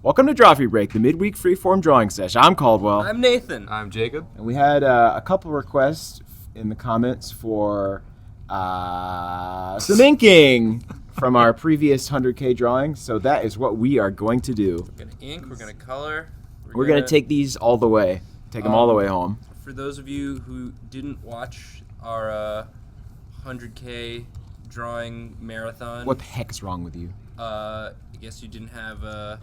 Welcome to Drawfee Break, the midweek freeform drawing session. I'm Caldwell. I'm Nathan. I'm Jacob. And we had a couple requests in the comments for some inking from our previous 100K drawing, so that is what we are going to do. We're going to ink, we're going to color. We're going to take these all the way. Take them all the way home. For those of you who didn't watch our 100K drawing marathon. What the heck is wrong with you? I guess you didn't have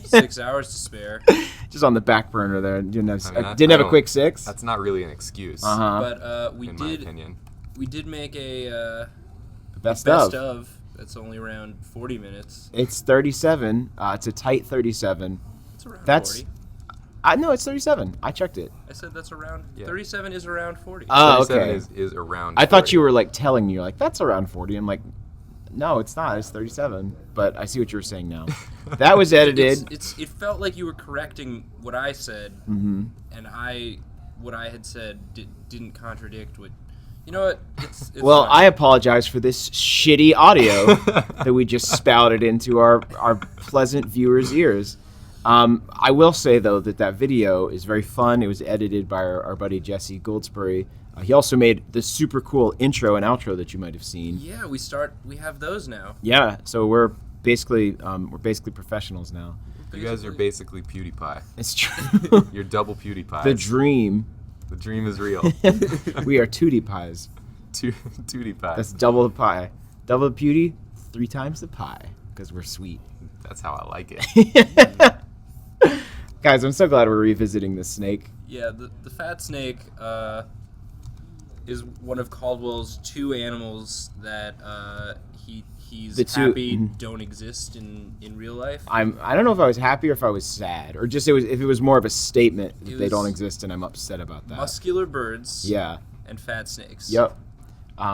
6 hours to spare. Just on the back burner there. Didn't have a quick six. That's not really an excuse. But in my opinion. We did make a best of. That's only around 40 minutes. It's 37. It's a tight 37. It's around 40. No, it's 37. I checked it. I said that's around. 37 is around 40. Oh, okay. 37 is around 40. I thought you were like telling me, like, that's around 40. I'm like, no, it's not. It's 37. But I see what you were saying now. That was edited. It felt like you were correcting what I said, and what I had said didn't contradict what. You know what? It's well, fine. I apologize for this shitty audio that we just spouted into our pleasant viewers' ears. I will say, though, that video is very fun. It was edited by our buddy Jesse Goldsberry. He also made the super cool intro and outro that you might have seen. Yeah, we have those now. Yeah, so we're basically professionals now. You guys are basically PewDiePie. It's true. You're double PewDiePie. The dream. The dream is real. We are 2D pies. 2D pie. That's double the pie. Double the beauty, 3 times the pie, because we're sweet. That's how I like it. Guys, I'm so glad we're revisiting the snake. Yeah, the fat snake is one of Caldwell's 2 animals that he's happy don't exist in real life. I don't know if I was happy or if I was sad, or just if it was more of a statement that they don't exist, and I'm upset about that. Muscular birds. Yeah. And fat snakes. Yep.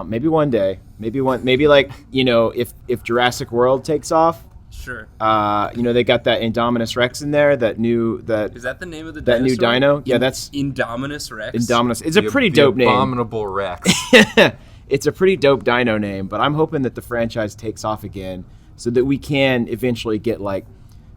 Maybe one day. Maybe like, if Jurassic World takes off. Sure. They got that Indominus Rex in there. Is that the name of the that dinosaur? New dino? Yeah, that's Indominus Rex. Indominus. It's a pretty dope name. Abominable Rex. It's a pretty dope dino name, but I'm hoping that the franchise takes off again so that we can eventually get like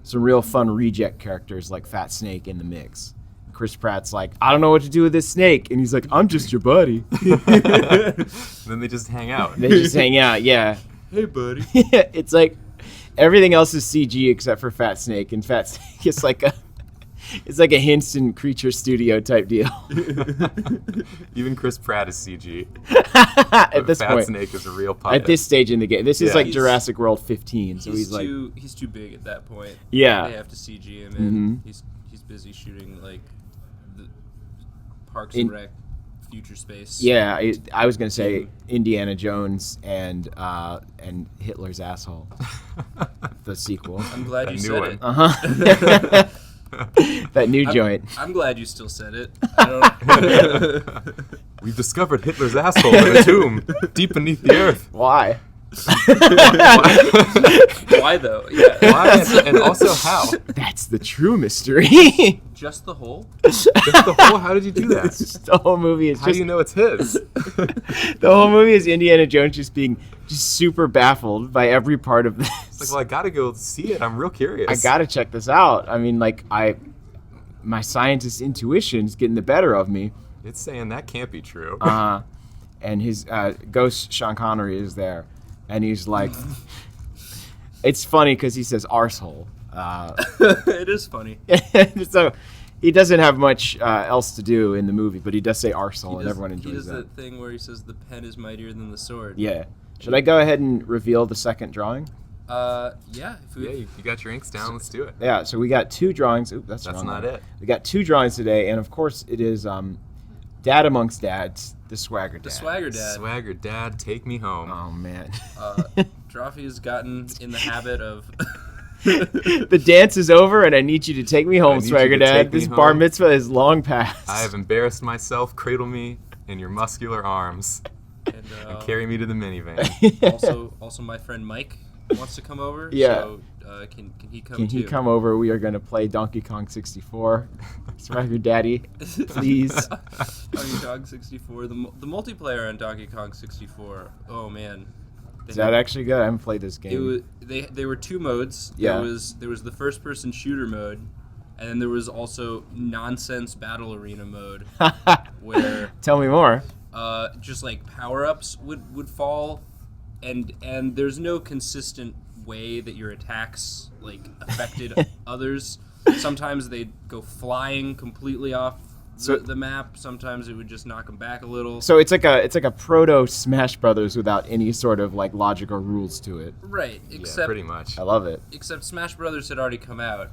some real fun reject characters like Fat Snake in the mix. Chris Pratt's like, I don't know what to do with this snake, and he's like, I'm just your buddy. Then they just hang out. Yeah. Hey, buddy. It's like everything else is CG except for Fat Snake, and Fat Snake is like a Henson Creature Studio type deal. Even Chris Pratt is CG. At this Fat point, Snake is a real puppet. At this stage in the game, this is like Jurassic World 15, so he's too big at that point. Yeah, they have to CG him in. He's busy shooting like the Parks and Rec future space. Yeah, I was gonna say Indiana Jones and Hitler's asshole, the sequel. I'm glad you said it. That new joint. I'm glad you still said it. I don't. We've discovered Hitler's asshole in a tomb deep beneath the earth. Why? Why though? Yeah. Why and also how? That's the true mystery. Just the hole? Just the hole? How did you do that? The whole movie is How do you know it's his? The whole movie is Indiana Jones just being super baffled by every part of this. It's like, well, I gotta go see it. I'm real curious. I gotta check this out. I mean, like, my scientist intuition's getting the better of me. It's saying that can't be true. And his ghost Sean Connery is there, and he's like, it's funny because he says arsehole. It is funny. So he doesn't have much else to do in the movie, but he does say arsehole, and everyone enjoys that. He does that thing where he says the pen is mightier than the sword. Yeah. Should I go ahead and reveal the second drawing? Yeah. You got your inks down. Let's do it. Yeah. So we got 2 drawings. Oop, that's not it. We got 2 drawings today, and of course it is Dad Amongst Dads, the Swagger Dad. The Swagger Dad. Swagger Dad, take me home. Oh man. Drawfee has gotten in the habit of. The dance is over, and I need you to take me home, Swagger Dad. This bar mitzvah is long past. I have embarrassed myself. Cradle me in your muscular arms and carry me to the minivan. Also, my friend Mike wants to come over. Yeah. So, can he come? Can he come over? We are going to play Donkey Kong 64. Swagger Daddy, please. Donkey Kong 64. The multiplayer on Donkey Kong 64. Oh man. Is that actually good? I haven't played this game. There were 2 modes. Yeah. There was the first-person shooter mode, and then there was also nonsense battle arena mode, where Tell me more. just like power-ups would fall, and there's no consistent way that your attacks like affected others. Sometimes they'd go flying completely off the map. Sometimes it would just knock them back a little. So it's like a proto Smash Brothers without any sort of like logic or rules to it. Right, except Yeah, pretty much. I love it. Except Smash Brothers had already come out.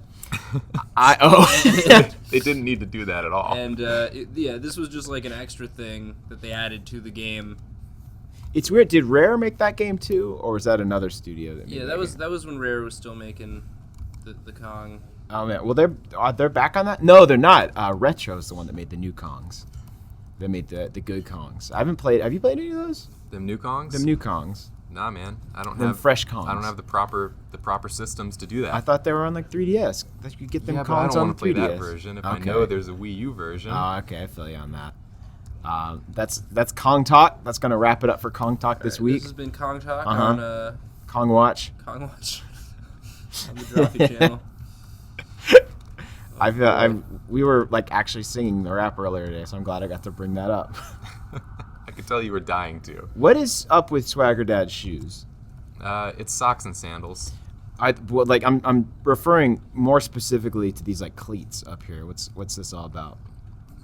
They didn't need to do that at all. And this was just like an extra thing that they added to the game. It's weird. Did Rare make that game too, or was that another studio that made that was when Rare was still making the Kong. Oh man, well they're back on that. No, they're not. Retro's the one that made the new Kongs. They made the good Kongs. I haven't played. Have you played any of those? Them new Kongs? Them new Kongs. Nah, man. I don't Them have fresh Kongs. I don't have the proper systems to do that. I thought they were on like 3DS. That you could get them yeah, but I Kongs don't on want to play 3DS. that version if I know there's a Wii U version. Oh, okay, I feel you on that. That's Kong Talk. That's gonna wrap it up for Kong Talk this week. This has been Kong Talk Uh-huh. on Kong Watch. Kong Watch on the Drawfee channel. We were like actually singing the rap earlier today, so I'm glad I got to bring that up. I could tell you were dying to. What is up with Swagger Dad's shoes? It's socks and sandals. I'm referring more specifically to these like cleats up here. What's this all about?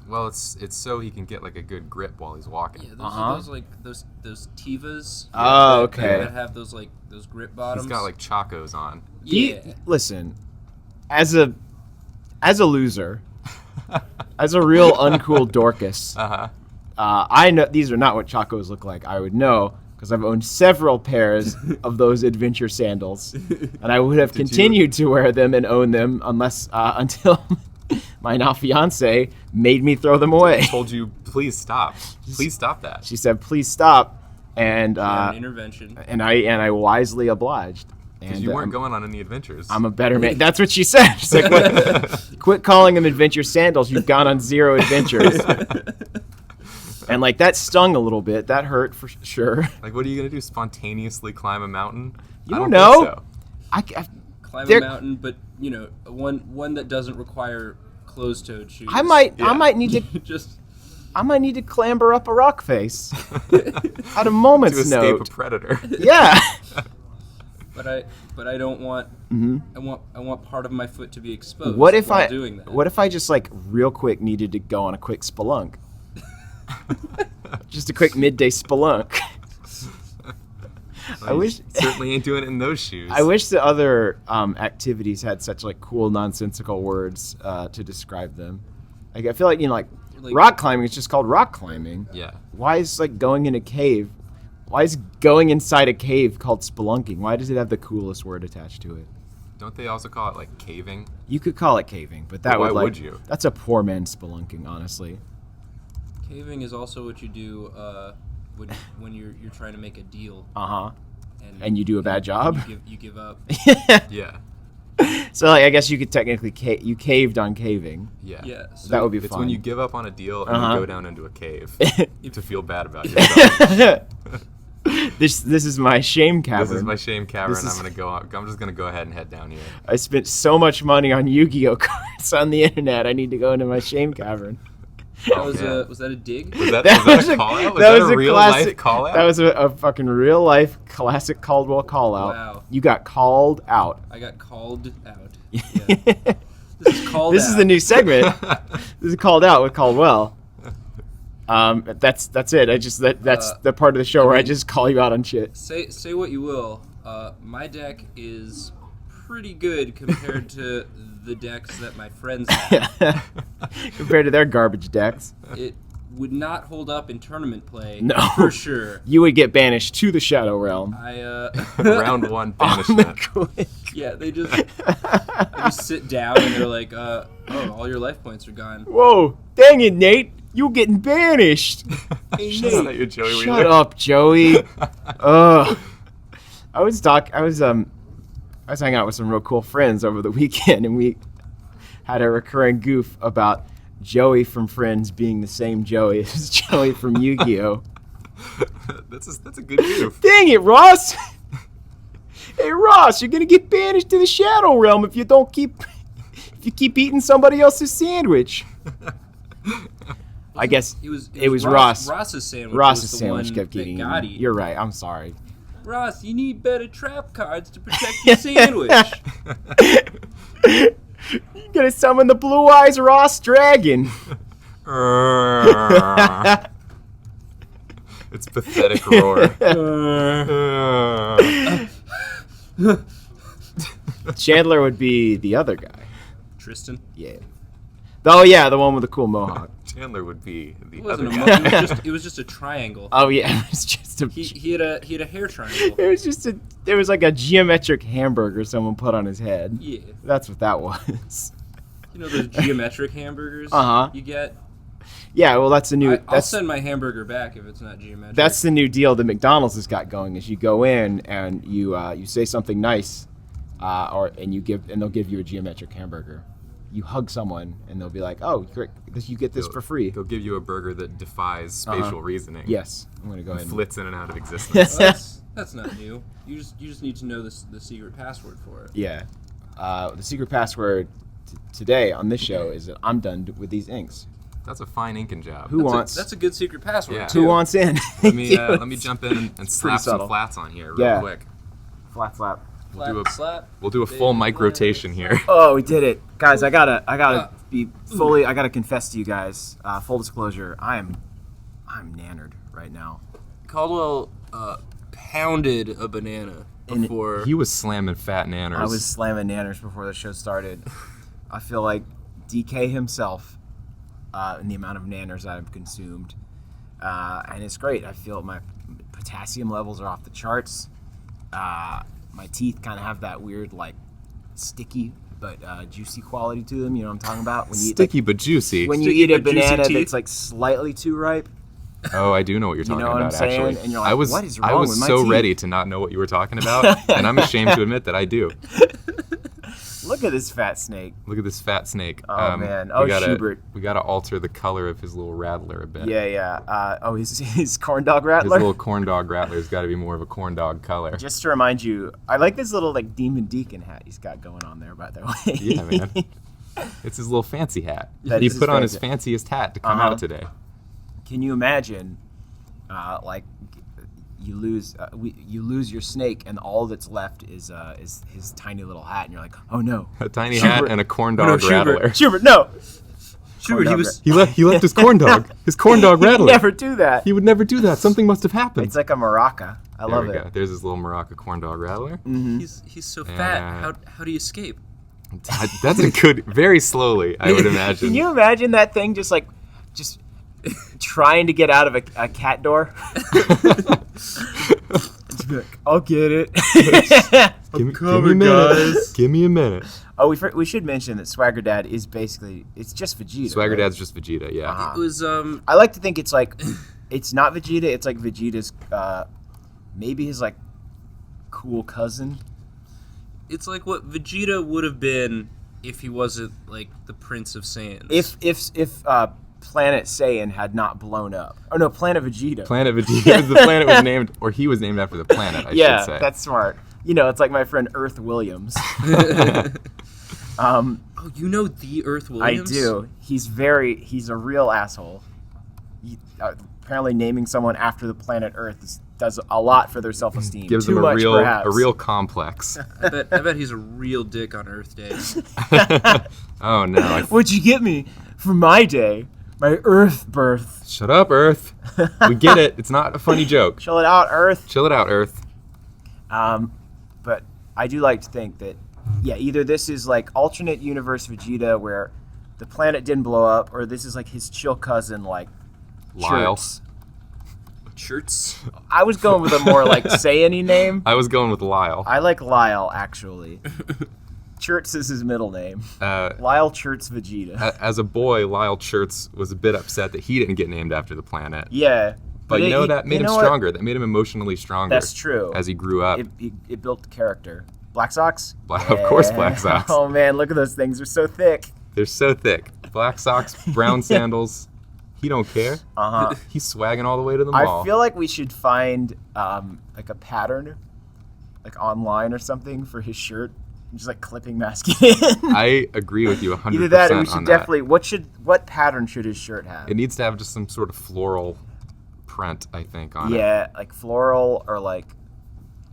Well, it's so he can get like a good grip while he's walking. Yeah, those are those Tivas. Oh, okay. That have those grip bottoms. He's got like Chacos on. Yeah. Listen, as a loser, as a real uncool Dorcas, I know these are not what Chacos look like. I would know because I've owned several pairs of those adventure sandals, and I would have continued to wear them and own them until my now fiance made me throw them away. I told you, please stop. Please stop that. She said, "Please stop," and an intervention. And I wisely obliged. Because you weren't going on any adventures. I'm a better man. That's what she said. She's like, quit calling them adventure sandals. You've gone on 0 adventures. And like that stung a little bit. That hurt for sure. Like, what are you gonna do? Spontaneously climb a mountain? You don't know. Think so. Climb a mountain, but one that doesn't require closed-toed shoes. I might need to I might need to clamber up a rock face at a moment's to escape note. a predator. Yeah. But I don't want. I want part of my foot to be exposed. What if while doing that? What if I just like real quick needed to go on a quick spelunk? Just a quick midday spelunk. Well, I wish certainly ain't doing it in those shoes. I wish the other activities had such like cool nonsensical words to describe them. Like I feel like rock climbing is just called rock climbing. Yeah. Why is like going in a cave? Why is going inside a cave called spelunking? Why does it have the coolest word attached to it? Don't they also call it like caving? You could call it caving, but that why would you? That's a poor man's spelunking, honestly. Caving is also what you do when you're trying to make a deal. And you do a bad job. You give up. Yeah. So like, I guess you could technically you caved on caving. Yeah. Yeah. So That would be It's fun. when you give up on a deal and you go down into a cave to feel bad about yourself. This is my shame cavern. This is my shame cavern. I'm just gonna go ahead and head down here. I spent so much money on Yu-Gi-Oh cards on the internet. I need to go into my shame cavern. was that a dig? Was that a call out? Was that a real life call out? That was a fucking real life classic Caldwell call out. Wow. You got called out. I got called out. Yeah. This is called This out. is the new segment. This is called out with Caldwell. That's it. That's the part of the show where I just call you out on shit. Say what you will. My deck is pretty good compared to the decks that my friends have. Compared to their garbage decks. It would not hold up in tournament play. No. For sure. You would get banished to the Shadow Realm. Round 1 banishment. Yeah, they just sit down and they're like, all your life points are gone. Whoa, dang it, Nate. You're getting banished. Hey, Shut up, you Joey Shut Wheeler. up, Joey. Ugh. I was hanging out with some real cool friends over the weekend, and we had a recurring goof about Joey from Friends being the same Joey as Joey from Yu-Gi-Oh. That's a good move. Dang it, Ross! Hey, Ross, you're gonna get banished to the Shadow Realm if you keep eating somebody else's sandwich. I guess it was Ross. Ross's sandwich. Ross's was the sandwich one kept that getting got eaten. eaten. You're right. I'm sorry. Ross, you need better trap cards to protect your sandwich. You gotta summon the Blue Eyes Ross Dragon. It's pathetic roar. Chandler would be the other guy. Tristan. Yeah. Oh yeah, the one with the cool mohawk. Chandler would be the It other wasn't guy. it was just a triangle. Oh yeah, it was just a. He had a hair triangle. It was like a geometric hamburger someone put on his head. Yeah. That's what that was. You know those geometric hamburgers Uh-huh. you get? Yeah, well that's the new. I'll send my hamburger back if it's not geometric. That's the new deal that McDonald's has got going. Is you go in and you say something nice, and they'll give you a geometric hamburger. You hug someone and they'll be like, "Oh, great, you get this for free." They'll give you a burger that defies spatial reasoning. Yes, I'm gonna go ahead. And flits in and out of existence. Well, that's not new. You just need to know the secret password for it. Yeah, the secret password today on this show is that I'm done with these inks. That's a fine inking job. That's a good secret password. Yeah. Too. Who wants in? Let me jump in and slap some subtle. flats on here real quick. Flap. We'll do a full mic rotation here. Oh, we did it, guys! I gotta confess to you guys. Full disclosure, I'm nannered right now. Caldwell pounded a banana before. He was slamming fat nanners. I was slamming nanners before the show started. I feel like DK himself in the amount of nanners I've consumed, and it's great. I feel my potassium levels are off the charts. My teeth kind of have that weird, like, sticky but juicy quality to them. You know what I'm talking about? When you sticky but juicy. When you Sticky eat a but juicy banana teeth. that's like slightly too ripe. Oh, I do know what you're You talking know what I'm about. saying? Actually, And you're like, what is wrong with my so teeth? ready to not know what you were talking about, and I'm ashamed to admit that I do. Look at this fat snake. Look at this fat snake. Oh, man. Oh, Schubert. We gotta alter the color of his little rattler a bit. Yeah. His corn dog His rattler. little corn dog rattler's got to be more of a corn dog color. Just to remind you, I like this little like Demon Deacon hat he's got going on there, by the way. Yeah, man. It's his little fancy hat. That He is his put on his fancy- fanciest hat to come out today. Can you imagine, you lose your snake and all that's left is his tiny little hat, and you're like, oh no. A tiny Schubert. hat and a corn dog rattler. Schubert, no. Schubert, Corn he dog He left his corn dog. His corn dog He'd rattler. never do that. He would never do that. Something must have happened. It's like a maraca. I There love we it. go. There's his little Maraca corn dog rattler. He's so fat. How do you escape? That's a good. Very slowly, I would imagine. Can you imagine that thing just trying to get out of a cat door? I'll get it. Give me a minute. Give me a minute. Oh, we should mention that Swagger Dad is basically, it's just Vegeta. Swagger right? Dad's just Vegeta, yeah. Uh-huh. It was I like to think it's like, it's not Vegeta, it's like Vegeta's, maybe his like cool cousin. It's like what Vegeta would have been if he wasn't like the Prince of Saiyans. If Planet Saiyan had not blown up. Oh no, Planet Vegeta. Planet Vegeta. The planet was named, or he was named after the planet, I should say. Yeah, that's smart. You know, it's like my friend Earth Williams. Oh, you know the Earth Williams? I do. He's a real asshole. Apparently naming someone after the planet Earth does a lot for their self-esteem. Gives Too them much, perhaps. a real complex. I bet he's a real dick on Earth Day. Oh no. What'd you get me for my day? My Earth birth. Shut up, Earth. We get it. It's not a funny joke. Chill it out, Earth. Chill it out, Earth. But I do like to think that, yeah, either this is like alternate universe Vegeta where the planet didn't blow up, or this is like his chill cousin, like Lyle. Chirts. Chirts? I was going with a more like Saiyan-y name. I was going with Lyle. I like Lyle, actually. Chirts is his middle name. Lyle Chirts Vegeta. As a boy, Lyle Chirts was a bit upset that he didn't get named after the planet. Yeah. But that made him stronger. That made him emotionally stronger. That's true. As he grew up. It built the character. Black Sox? Of course, Black Sox. Oh, man, look at those things. They're so thick. They're so thick. Black socks, brown sandals. He don't care. Uh-huh. He's swagging all the way to the mall. I feel like we should find like a pattern, like online or something, for his shirt. Just like clipping masculine. I agree with you 100%. Either that, or we should on definitely. What pattern should his shirt have? It needs to have just some sort of floral print, I think, on it. Yeah, like floral, or like,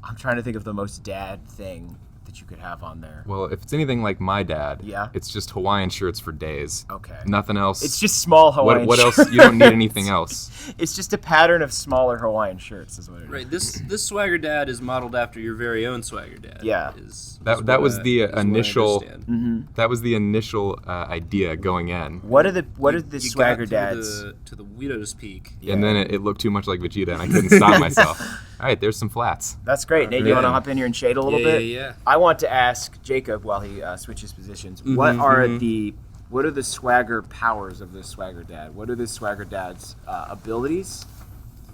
I'm trying to think of the most dad thing that you could have on there. Well, if it's anything like my dad, Yeah. it's just Hawaiian shirts for days. Okay. Nothing else. It's just small Hawaiian What shirts. else? You don't need anything else. It's just a pattern of smaller Hawaiian shirts, is what it is. Right. This Swagger Dad is modeled after your very own Swagger Dad. Yeah. That was the initial. Mm-hmm. That was the initial idea going in. What are the You Swagger got dads? to the widow's peak. And then it looked too much like Vegeta, and I couldn't stop myself. All right, there's some flats. That's great. Nate, you want to hop in here and shade a little bit? Yeah. I want to ask Jacob, while he switches positions, what are the swagger powers of the Swagger Dad? What are the Swagger Dad's abilities?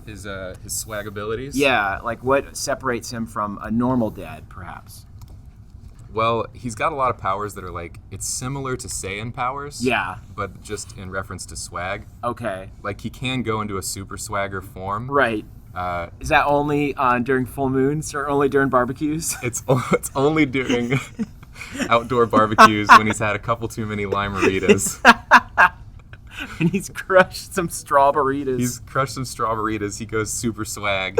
His swag abilities. Yeah, like what separates him from a normal dad, perhaps? Well, he's got a lot of powers that are like, it's similar to Saiyan powers. Yeah. But just in reference to swag. Okay. Like, he can go into a super swagger form. Right. Is that only during full moons or only during barbecues? It's only during outdoor barbecues when he's had a couple too many lime-a-ritas. And he's crushed some strawberries. He's crushed some strawberries. He goes super swag.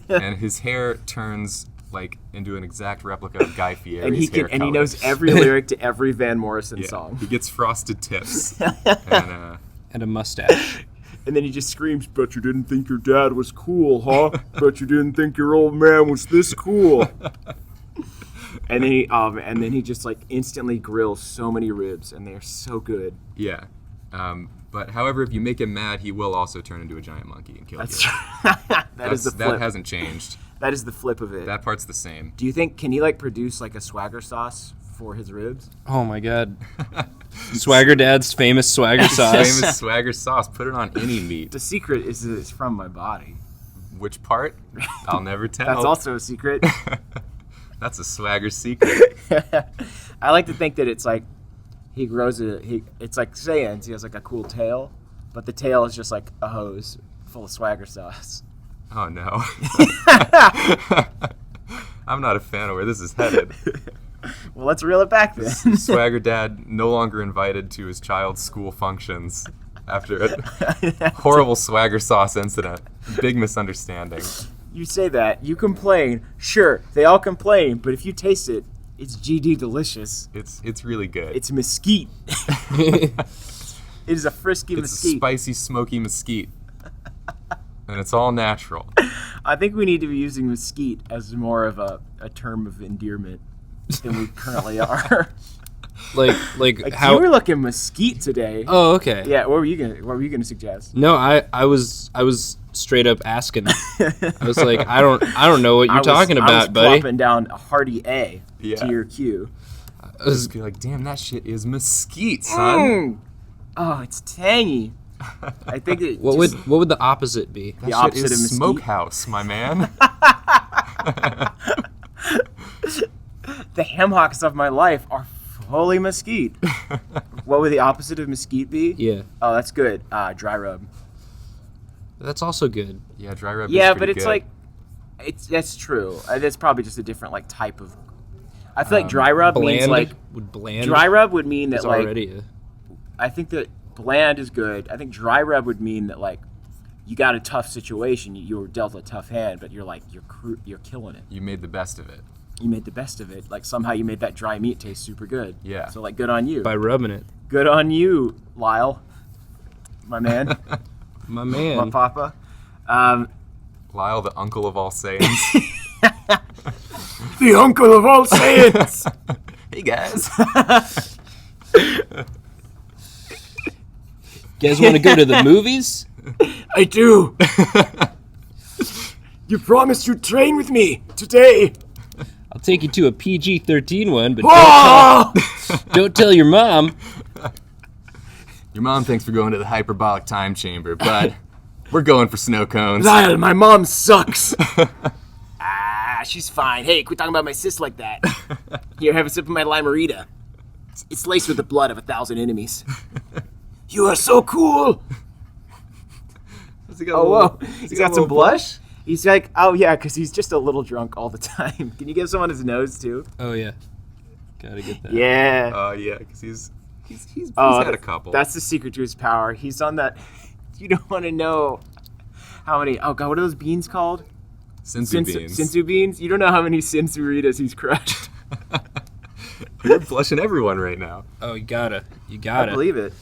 And his hair turns like into an exact replica of Guy Fieri's and he hair and he color. knows every lyric to every Van Morrison Yeah, song. he gets frosted tips. And a mustache. And then he just screams, "Bet you didn't think your dad was cool, huh? Bet you didn't think your old man was this cool." And then he just like instantly grills so many ribs, and they're so good. yeah. But however, if you make him mad, he will also turn into a giant monkey and kill That's you. that is the flip. That hasn't changed. That is the flip of it. That part's the same. Do you think, can he like produce like a swagger sauce for his ribs? Oh my God. Swagger Dad's famous swagger sauce. Famous swagger sauce. Put it on any meat. The secret is that it's from my body. Which part? I'll never tell. That's also a secret. That's a swagger secret. I like to think that it's like he grows it's like Saiyans. He has like a cool tail, but the tail is just like a hose full of swagger sauce. Oh no. I'm not a fan of where this is headed. Well, let's reel it back then. Swagger Dad no longer invited to his child's school functions after a horrible swagger sauce incident. Big misunderstanding. You say that, you complain. Sure, they all complain, but if you taste it, it's GD delicious. It's really good. It's mesquite. It is a frisky It's mesquite. a spicy, smoky mesquite. And it's all natural. I think we need to be using mesquite as more of a term of endearment than we currently are. like Like, how? you were looking mesquite today. Oh, okay. Yeah, what were you gonna suggest? No, I was straight up asking. I was like, I don't know what you're talking I was about, buddy. plopping down a hearty A Yeah. to your cue. I was- Be like, damn, that shit is mesquite, son. Mm. Oh, it's tangy. I think it what just, would the opposite be? That The shit opposite is of mesquite. smokehouse, my man. the ham hocks of my life are fully mesquite. What would the opposite of mesquite be? Yeah, Oh, that's good. Dry rub. that's also good. Yeah, dry rub Yeah, is but pretty it's good. like, that's true. That's probably just a different like type of. I feel like dry rub means like bland dry rub would mean that is like already a, I think that bland is good. I think dry rub would mean that like you got a tough situation, you were dealt a tough hand, but you're like you're killing it. You made the best of it. You made the best of it. Like somehow you made that dry meat taste super good. Yeah. So like good on you. by rubbing it. Good on you, Lyle. My man. My My man. papa. Lyle, the uncle of all Saiyans. The uncle of all Saiyans. Hey, guys. You guys want to go to the movies? I do. You promised you'd train with me today. I'll take you to a PG-13 one, but Oh! don't tell your mom. Your mom thinks we're going to the hyperbolic time chamber, but we're going for snow cones. Lyle, my mom sucks. She's fine. Hey, quit talking about my sis like that. Here, have a sip of my limerita. It's laced with the blood of 1,000 enemies. You are so cool. Has he got Oh, whoa. He's He's got some blush? He's like, oh, yeah, because he's just a little drunk all the time. Can you give someone his nose, too? Oh, yeah. Gotta get that. Yeah. Oh, yeah, because he's Oh, had a couple. That's the secret to his power. He's on that. You don't want to know how many. Oh, God, what are those beans called? Senzu beans. Senzu beans? You don't know how many Sensuritas he's crushed. You're blushing everyone right now. Oh, you gotta. I believe it.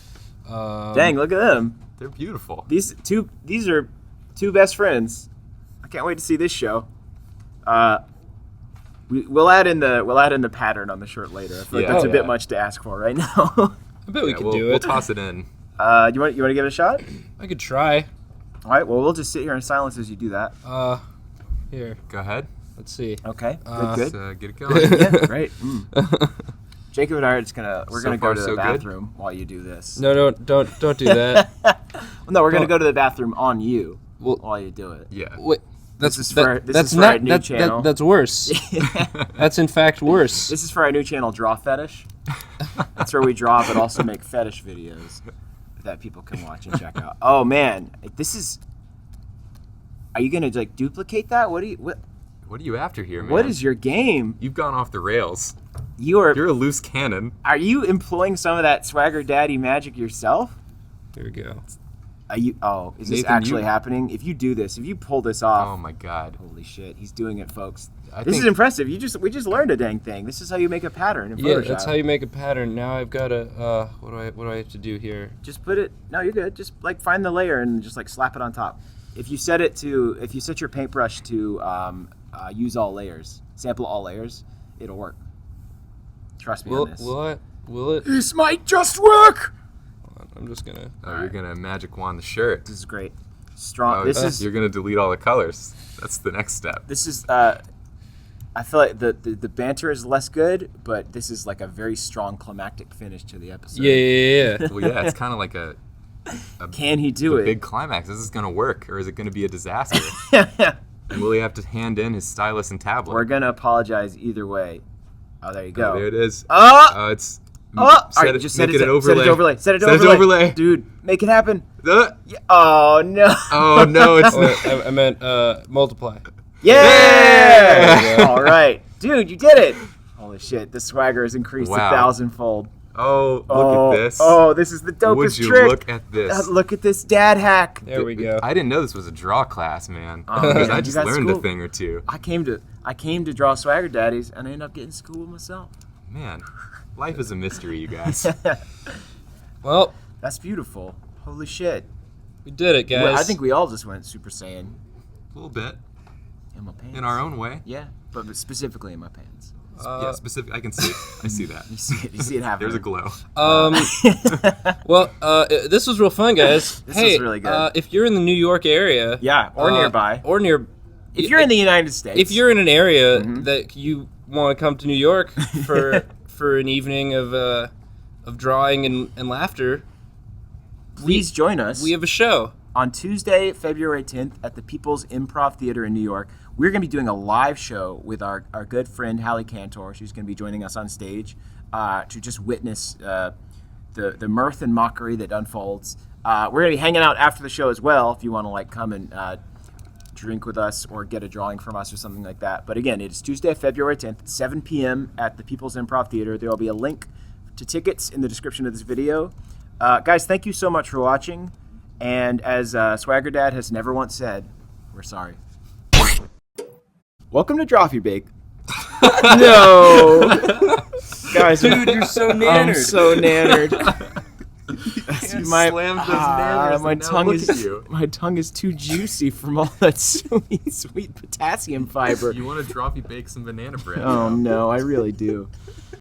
Dang, look at them. They're beautiful. These are two best friends. I can't wait to see this show. We'll add in the pattern on the shirt later. I feel like that's a bit much to ask for right now. I bet we can do it. We'll toss it in. You want to give it a shot? I could try. All right. Well, we'll just sit here in silence as you do that. Here. Go ahead. Let's see. Okay. Let's Good. get it going. Yeah. Great. Jacob and I are just gonna So go far, to so the good? bathroom while you do this. No, don't do that. Well, no, we're gonna go to the bathroom on you Well- while you do it. Yeah. Wait, This is for our new that's channel. that's worse. That's in fact worse. This is for our new channel, Draw Fetish. That's where we draw, but also make fetish videos that people can watch and check out. Oh man, this is. Are you gonna like duplicate that? What What are you after here, man? What is your game? You've gone off the rails. You're a loose cannon. Are you employing some of that swagger daddy magic yourself? Here we go. Are you? Oh, is this Nathan, actually happening? If you do this, if you pull this off, Oh my God. holy shit, he's doing it, folks. I This is think- impressive. We just learned a dang thing. This is how you make a pattern in Yeah, Photoshop. that's how you make a pattern. Now I've got to. What do I have to do here? Just put it. No, you're good. Just like find the layer and just like slap it on top. If you set your paintbrush to use all layers, sample all layers, it'll work. Trust me on this. Will it? This might just work. Hold on, I'm just gonna. Oh, you're gonna magic wand the shirt. This is great. Strong. Oh, you're gonna delete all the colors. That's the next step. This is. I feel like the banter is less good, but this is like a very strong climactic finish to the episode. Yeah. Well, yeah, it's kind of like a Can he do it? big climax. Is this gonna work, or is it gonna be a disaster? And will he have to hand in his stylus and tablet? We're gonna apologize either way. Oh, there you go. Oh, there it is. Oh! It's. Oh! All Set right, it, just set make it it an to overlay. overlay. Set it to Set it to overlay. Dude, make it happen. Uh, Yeah. Oh no. oh no! It's Oh, wait, I meant multiply. Yeah! Yeah! All right, dude, you did it. Holy shit, the swagger has increased Wow. 1,000-fold. oh, look at this. Oh, this is the dopest Would you trick. look at this? Look at this dad hack. There we go. I didn't know this was a draw class, man. Oh, Because man, I you just got learned a schooled. thing or two. I came to draw swagger daddies, and I ended up getting schooled myself. Man, life is a mystery, you guys. Well, That's beautiful. Holy shit. we did it, guys. Well, I think we all just went Super Saiyan A little bit, in my pants. in our own way. Yeah, but specifically in my pants. Yeah, specific. I can see it. I see that. You see it happening. There's a glow. Well, this was real fun, guys. This hey, was really good. If you're in the New York area, Yeah, or nearby. or near, If you're in the United States. if you're in an area Mm-hmm. that you want to come to New York for an evening of drawing and laughter, please join us. we have a show. On Tuesday, February 10th at the Peoples Improv Theater in New York. We're going to be doing a live show with our good friend Hallie Cantor. She's going to be joining us on stage to just witness the mirth and mockery that unfolds. We're going to be hanging out after the show as well if you want to like come and drink with us or get a drawing from us or something like that. But again, it is Tuesday, February 10th, 7 p.m. at the Peoples Improv Theater. There will be a link to tickets in the description of this video. Guys, thank you so much for watching. And as Swagger Dad has never once said, we're sorry. Welcome to Drawfee Bake. No! Guys, Dude, you're so I'm nannered. so nannered. Slammed those nanners and now look at you. My tongue is too juicy from all that sweet potassium fiber. You want to Drawfee bake some banana bread? Oh no, I really do.